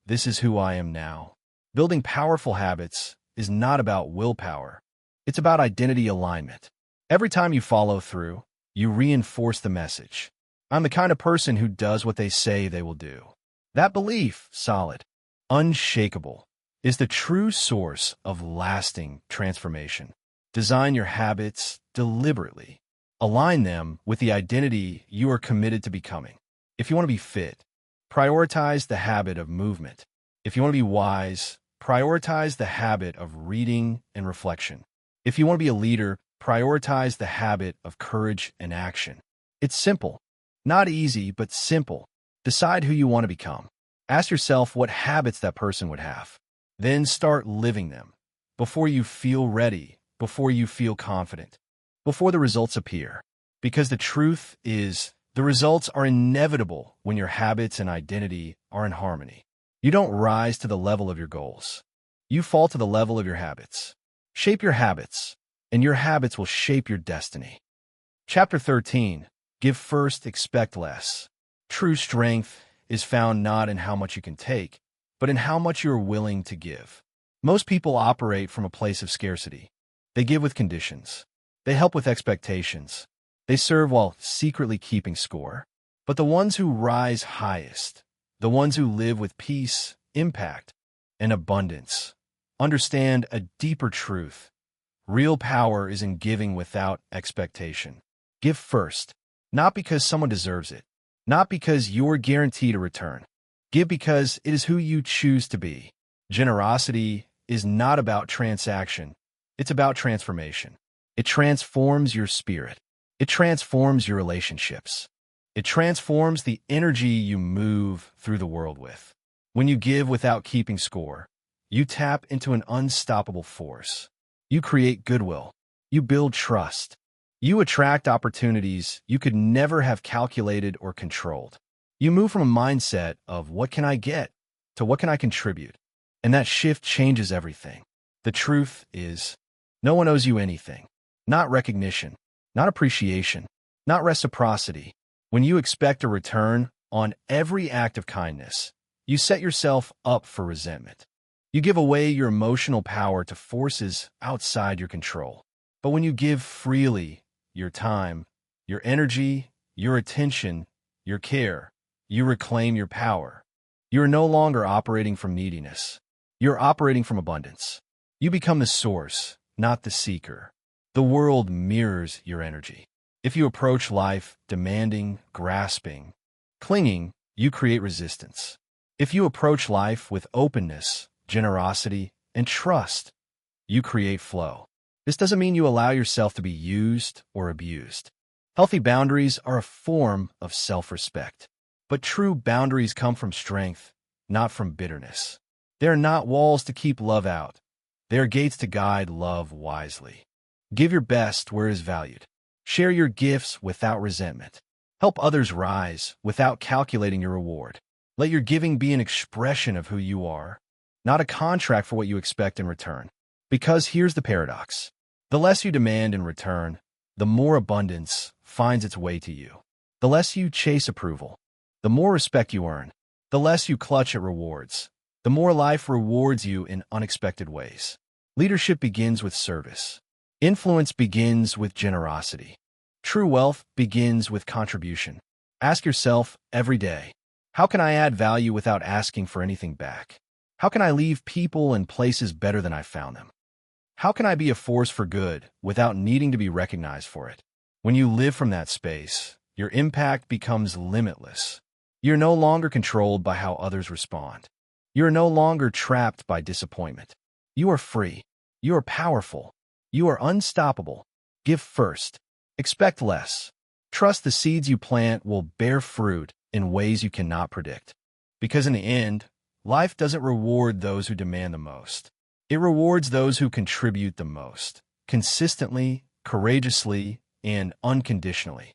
this is who I am now. Building powerful habits is not about willpower. It's about identity alignment. Every time you follow through, you reinforce the message. I'm the kind of person who does what they say they will do. That belief, solid, unshakable, is the true source of lasting transformation. Design your habits deliberately. Align them with the identity you are committed to becoming. If you want to be fit, prioritize the habit of movement. If you want to be wise, prioritize the habit of reading and reflection. If you want to be a leader, prioritize the habit of courage and action. It's simple. Not easy, but simple. Decide who you want to become. Ask yourself what habits that person would have. Then start living them. Before you feel ready, before you feel confident, before the results appear. Because the truth is, the results are inevitable when your habits and identity are in harmony. You don't rise to the level of your goals. You fall to the level of your habits. Shape your habits, and your habits will shape your destiny. Chapter 13. Give first, expect less. True strength is found not in how much you can take, but in how much you are willing to give. Most people operate from a place of scarcity. They give with conditions. They help with expectations. They serve while secretly keeping score. But the ones who rise highest, the ones who live with peace, impact, and abundance, understand a deeper truth. Real power is in giving without expectation. Give first, not because someone deserves it, not because you're guaranteed a return. Give because it is who you choose to be. Generosity is not about transaction. It's about transformation. It transforms your spirit. It transforms your relationships. It transforms the energy you move through the world with. When you give without keeping score, you tap into an unstoppable force. You create goodwill. You build trust. You attract opportunities you could never have calculated or controlled. You move from a mindset of what can I get to what can I contribute? And that shift changes everything. The truth is, no one owes you anything. Not recognition, not appreciation, not reciprocity. When you expect a return on every act of kindness, you set yourself up for resentment. You give away your emotional power to forces outside your control. But when you give freely, your time, your energy, your attention, your care, you reclaim your power. You are no longer operating from neediness. You're operating from abundance. You become the source, not the seeker. The world mirrors your energy. If you approach life demanding, grasping, clinging, you create resistance. If you approach life with openness, generosity, and trust, you create flow. This doesn't mean you allow yourself to be used or abused. Healthy boundaries are a form of self-respect. But true boundaries come from strength, not from bitterness. They are not walls to keep love out. They are gates to guide love wisely. Give your best where it is valued. Share your gifts without resentment. Help others rise without calculating your reward. Let your giving be an expression of who you are, not a contract for what you expect in return. Because here's the paradox. The less you demand in return, the more abundance finds its way to you. The less you chase approval, the more respect you earn. The less you clutch at rewards, the more life rewards you in unexpected ways. Leadership begins with service. Influence begins with generosity. True wealth begins with contribution. Ask yourself every day, how can I add value without asking for anything back? How can I leave people and places better than I found them? How can I be a force for good without needing to be recognized for it? When you live from that space, your impact becomes limitless. You're no longer controlled by how others respond. You are no longer trapped by disappointment. You are free. You are powerful. You are unstoppable. Give first. Expect less. Trust the seeds you plant will bear fruit in ways you cannot predict. Because in the end, life doesn't reward those who demand the most. It rewards those who contribute the most, consistently, courageously, and unconditionally.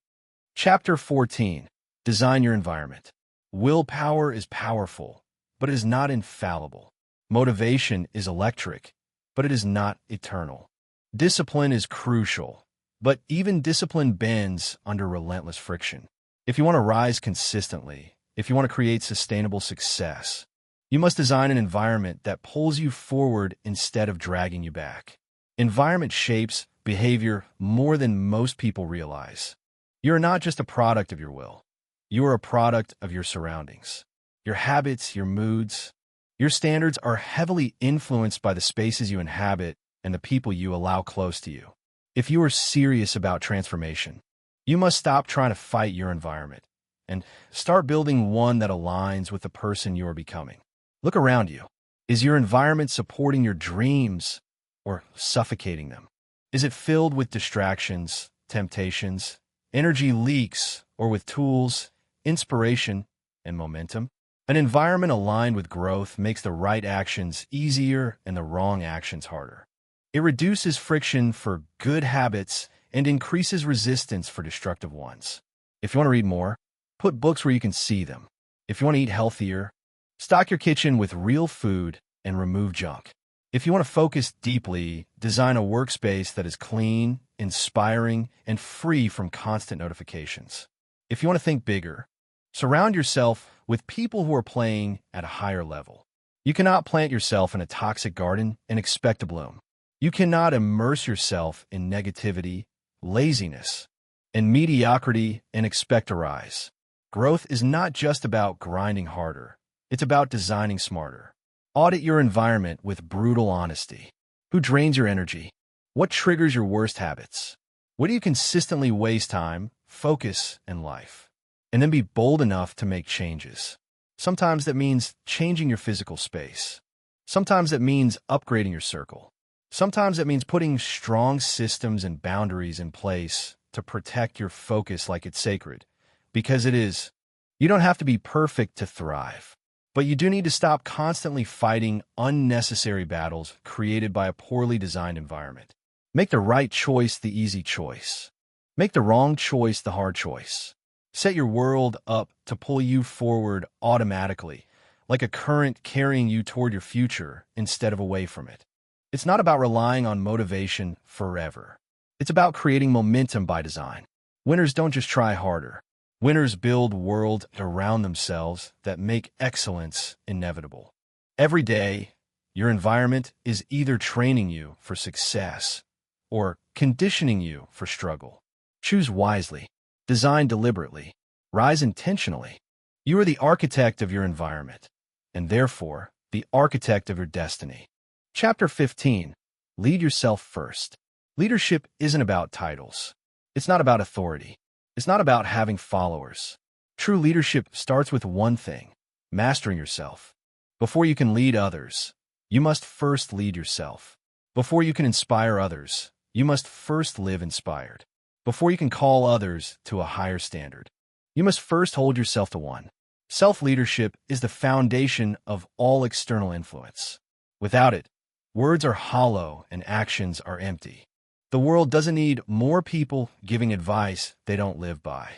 Chapter 14. Design your environment. Willpower is powerful, but it is not infallible. Motivation is electric, but it is not eternal. Discipline is crucial, But even discipline bends under relentless friction. If you want to rise consistently, if you want to create sustainable success, you must design an environment that pulls you forward instead of dragging you back. Environment shapes behavior more than most people realize. You're not just a product of your will. You are a product of your surroundings. Your habits, your moods, your standards are heavily influenced by the spaces you inhabit and the people you allow close to you. If you are serious about transformation, you must stop trying to fight your environment and start building one that aligns with the person you are becoming. Look around you. Is your environment supporting your dreams or suffocating them? Is it filled with distractions, temptations, energy leaks, or with tools, inspiration, and momentum? An environment aligned with growth makes the right actions easier and the wrong actions harder. It reduces friction for good habits and increases resistance for destructive ones. If you want to read more, put books where you can see them. If you want to eat healthier, stock your kitchen with real food and remove junk. If you want to focus deeply, design a workspace that is clean, inspiring, and free from constant notifications. If you want to think bigger, surround yourself with people who are playing at a higher level. You cannot plant yourself in a toxic garden and expect to bloom. You cannot immerse yourself in negativity, laziness, and mediocrity and expect to rise. Growth is not just about grinding harder. It's about designing smarter. Audit your environment with brutal honesty. Who drains your energy? What triggers your worst habits? What do you consistently waste time, focus, and life? And then be bold enough to make changes. Sometimes that means changing your physical space. Sometimes that means upgrading your circle. Sometimes it means putting strong systems and boundaries in place to protect your focus like it's sacred. Because it is. You don't have to be perfect to thrive. But you do need to stop constantly fighting unnecessary battles created by a poorly designed environment. Make the right choice the easy choice. Make the wrong choice the hard choice. Set your world up to pull you forward automatically, like a current carrying you toward your future instead of away from it. It's not about relying on motivation forever. It's about creating momentum by design. Winners don't just try harder. Winners build worlds around themselves that make excellence inevitable. Every day, your environment is either training you for success or conditioning you for struggle. Choose wisely. Design deliberately. Rise intentionally. You are the architect of your environment, and therefore the architect of your destiny. Chapter 15. Lead yourself first. Leadership isn't about titles. It's not about authority. It's not about having followers. True leadership starts with one thing: mastering yourself. Before you can lead others, you must first lead yourself. Before you can inspire others, you must first live inspired. Before you can call others to a higher standard, you must first hold yourself to one. Self-leadership is the foundation of all external influence. Without it, words are hollow and actions are empty. The world doesn't need more people giving advice they don't live by.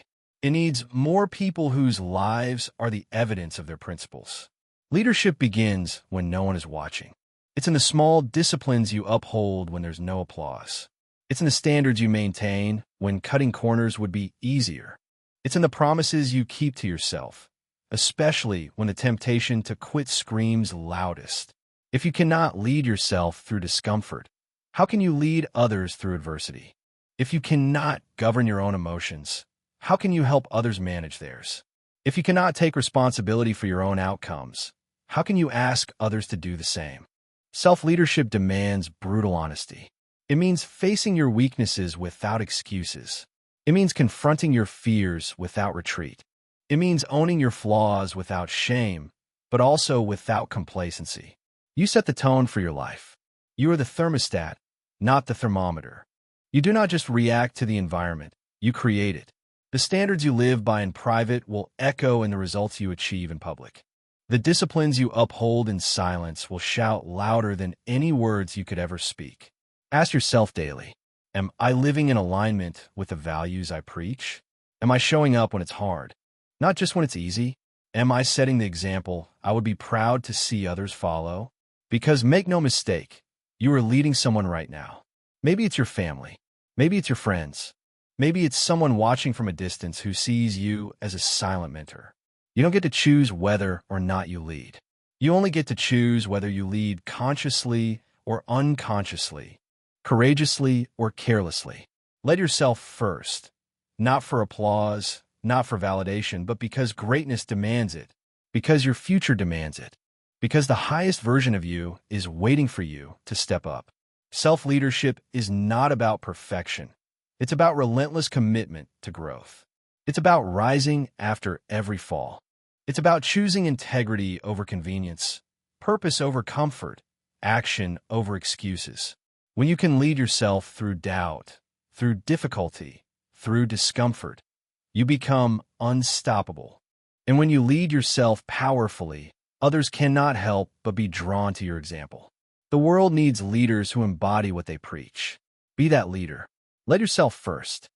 It needs more people whose lives are the evidence of their principles. Leadership begins when no one is watching. It's in the small disciplines you uphold when there's no applause. It's in the standards you maintain when cutting corners would be easier. It's in the promises you keep to yourself, especially when the temptation to quit screams loudest. If you cannot lead yourself through discomfort, how can you lead others through adversity? If you cannot govern your own emotions, how can you help others manage theirs? If you cannot take responsibility for your own outcomes, how can you ask others to do the same? Self-leadership demands brutal honesty. It means facing your weaknesses without excuses. It means confronting your fears without retreat. It means owning your flaws without shame, but also without complacency. You set the tone for your life. You are the thermostat, not the thermometer. You do not just react to the environment, you create it. The standards you live by in private will echo in the results you achieve in public. The disciplines you uphold in silence will shout louder than any words you could ever speak. Ask yourself daily, am I living in alignment with the values I preach? Am I showing up when it's hard? Not just when it's easy? Am I setting the example I would be proud to see others follow? Because make no mistake, you are leading someone right now. Maybe it's your family. Maybe it's your friends. Maybe it's someone watching from a distance who sees you as a silent mentor. You don't get to choose whether or not you lead. You only get to choose whether you lead consciously or unconsciously, courageously or carelessly. Let yourself first, not for applause, not for validation, but because greatness demands it, because your future demands it, because the highest version of you is waiting for you to step up. Self-leadership is not about perfection. It's about relentless commitment to growth. It's about rising after every fall. It's about choosing integrity over convenience, purpose over comfort, action over excuses. When you can lead yourself through doubt, through difficulty, through discomfort, you become unstoppable. And when you lead yourself powerfully, others cannot help but be drawn to your example. The world needs leaders who embody what they preach. Be that leader. Let yourself first.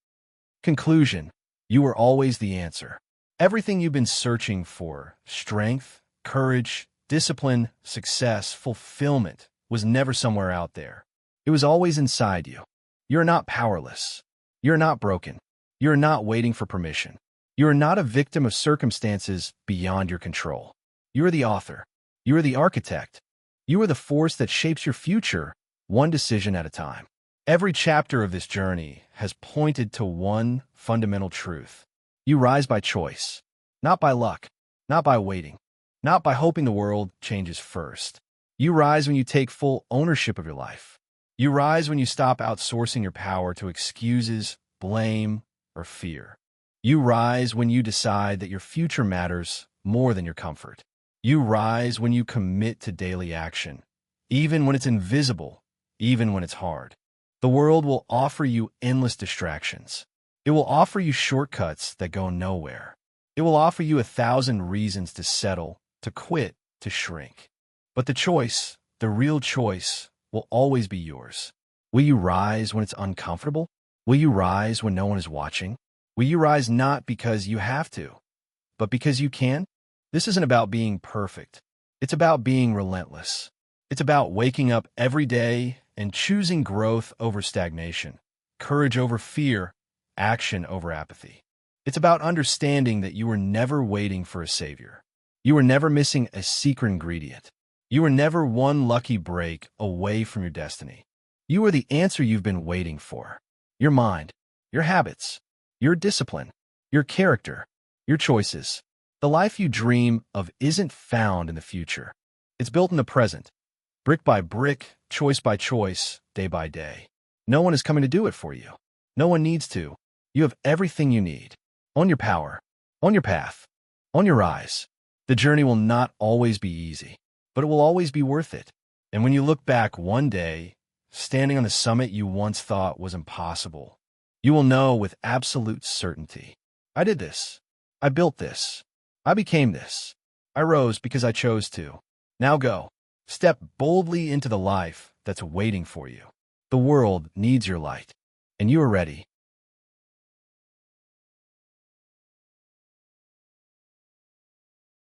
Conclusion: you were always the answer. Everything you've been searching for, strength, courage, discipline, success, fulfillment, was never somewhere out there. It was always inside you. You're not powerless. You're not broken. You're not waiting for permission. You are not a victim of circumstances beyond your control. You are the author. You are the architect. You are the force that shapes your future, one decision at a time. Every chapter of this journey has pointed to one fundamental truth. You rise by choice, not by luck, not by waiting, not by hoping the world changes first. You rise when you take full ownership of your life. You rise when you stop outsourcing your power to excuses, blame, or fear. You rise when you decide that your future matters more than your comfort. You rise when you commit to daily action, even when it's invisible, even when it's hard. The world will offer you endless distractions. It will offer you shortcuts that go nowhere. It will offer you 1,000 reasons to settle, to quit, to shrink. But the choice, the real choice, will always be yours. Will you rise when it's uncomfortable? Will you rise when no one is watching? Will you rise not because you have to, but because you can? This isn't about being perfect. It's about being relentless. It's about waking up every day and choosing growth over stagnation, courage over fear, action over apathy. It's about understanding that you were never waiting for a savior. You were never missing a secret ingredient. You were never one lucky break away from your destiny. You are the answer you've been waiting for. Your mind, your habits, your discipline, your character, your choices. The life you dream of isn't found in the future. It's built in the present, brick by brick, choice by choice, day by day. No one is coming to do it for you. No one needs to. You have everything you need. Own your power. Own your path. Own your rise. The journey will not always be easy, but it will always be worth it. And when you look back one day, standing on the summit you once thought was impossible, you will know with absolute certainty, I did this. I built this. I became this. I rose because I chose to. Now go. Step boldly into the life that's waiting for you. The world needs your light, and you are ready.